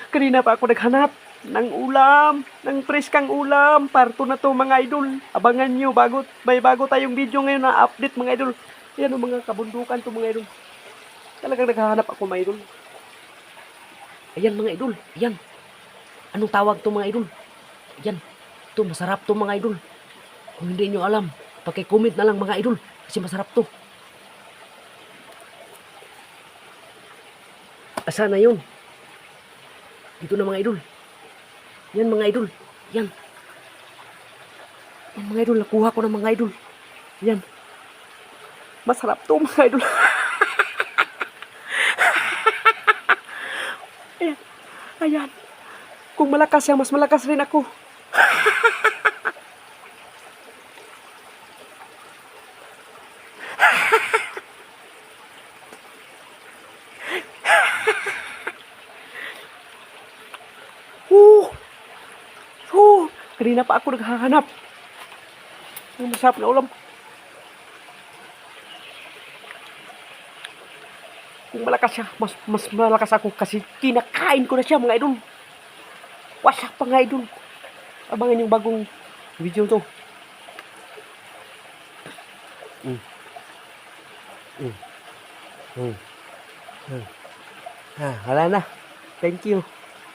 Kanina pa ako naghanap ng ulam, ng preskang ulam. Parto na to mga idol. Abangan nyo, may bago tayong video ngayon na update mga idol. Yan ang mga kabundukan to mga idol. Talagang naghahanap ako mga idol. Ayan mga idol, ayan. Anong tawag to mga idol? Ayan, to masarap to mga idol. Kung hindi nyo alam, paki-comment na lang mga idol. Kasi masarap to. Asa na yun? Dito na mga idol. Yan mga idol. Yan. Yan mga idol. Nakuha ko na mga idol. Yan. Masarap to mga idol. Ayan. Ayan. Kung malakas siya, mas malakas rin ako. Kanina pa ako naghahanap ng masarap na ulam. Kung malakas siya, mas malakas ako kasi kinakain ko na siya mga idol. Wasak pa nga idol. Abangan yung bagong video to. Wala na. Thank you.